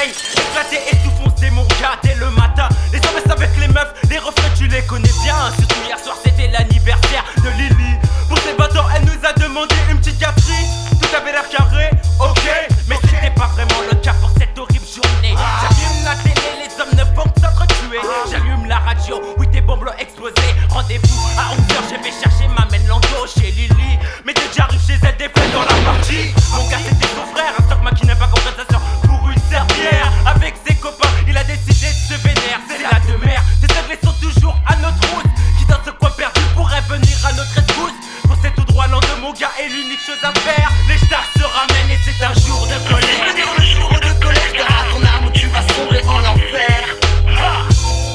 bang. Éclaté et tout foncé mon gars dès le matin. Les hommes avec les meufs, les refrains tu les connais bien. Surtout hier soir c'était l'anniversaire de Lily. Pour ses bateaux elle nous a demandé une petite gâterie. Tout avait l'air carré, ok, mais c'était pas vraiment le cas pour cette horrible journée. J'allume la télé, les hommes ne font que s'entretuer. J'allume la radio, oui des bombes l'ont explosé. Rendez-vous à 11h, je vais chercher ma main Lando chez Lily. Mais dès que j'arrive chez elle, des fois dans la partie. Mon gars c'était son frère, un stock qui n'a pas compris sa soeur pour une serpillère. Avec ses copains, il a décidé de se vénère. C'est la demeure, ces cinglés sont toujours à notre route. Qui dans ce coin perdu pourrait venir à notre rescousse. Pour c'est tout droit l'an de mon gars et l'unique chose à faire. Les stars se ramènent et c'est un jour de colère. Je veux dire le jour de colère, car à ton âme où tu vas sombrer en enfer.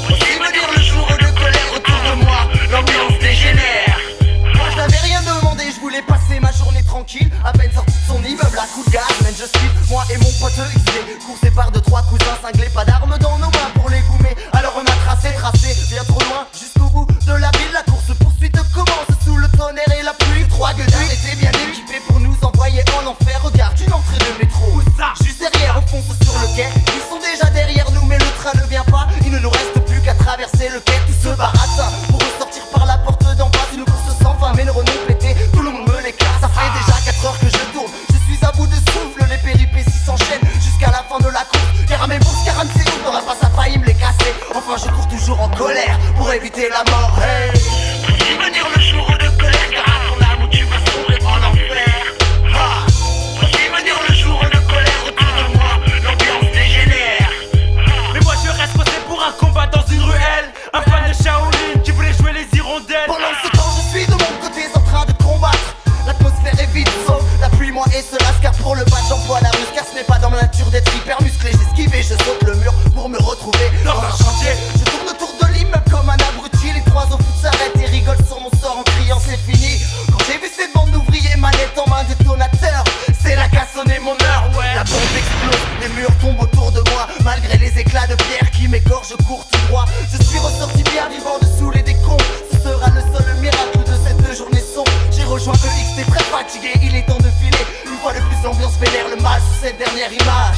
Je veux dire le jour de colère, autour de moi, l'ambiance dégénère. Moi je n'avais rien demandé, je voulais passer ma journée tranquille. À peine sorti de son immeuble à coup de gaz, man je suis moi et mon pote XD. Coursé par deux trois cousins cinglés, pas d'armes dans nos mains pour les goumer. Alors on a tracé, bien trop loin, jusqu'au bout de la ville. La course poursuite commence sous le tonnerre et la pluie. Trois gueules étaient bien équipés pour nous envoyer en enfer. Regarde une entrée de métro, Où ça? juste derrière, on fonce sur le quai. Ils sont déjà derrière nous mais le train ne vient pas. Il ne nous reste plus qu'à traverser le quai. Tout se baratin pour ressortir par la porte d'en face. Une course sans fin mais le renom pété, tout le monde me l'écarte. Ça fait déjà 4 heures que je tourne, je suis à bout de souffle. Les péripéties s'enchaînent jusqu'à la fin de la course. Car mes bourses 40 secondes dans la passe a failli me les casser. Enfin je cours toujours en colère pour éviter la mort. Hey, tu veux dire le jour de colère, car à ton âme où tu vas sombrer en enfer. Tu veux dire le jour de colère, autour de moi l'ambiance dégénère. Mais moi je reste posé pour un combat dans une ruelle. Un fan de Shaolin qui voulait jouer les hirondelles. Pendant ce temps je suis de mon côté en train de combattre. L'atmosphère est vide, sauf la pluie, moi et ce lascar. Pour le battre j'emploie la ruse, car ce n'est pas dans ma nature d'être hyper musclé. J'esquive et je saute le mur pour me retrouver Dans un chantier. Je tourne autour de l'immeuble comme un abruti. Les trois au foot s'arrêtent et rigolent sur mon sort en criant c'est fini. Quand j'ai vu cette bande d'ouvriers manette en main détonateur, c'est là qu'a sonné mon heure. La bombe explose, les murs tombent autour de moi. Malgré les éclats de pierre qui m'égorgent, je cours tout droit. Je suis ressorti bien vivant dessous les décombres. Ce sera le seul miracle de cette journée sombre. J'ai rejoint le XT très fatigué, il est temps de filer. Une fois de plus l'ambiance vénère le mal sur cette dernière image.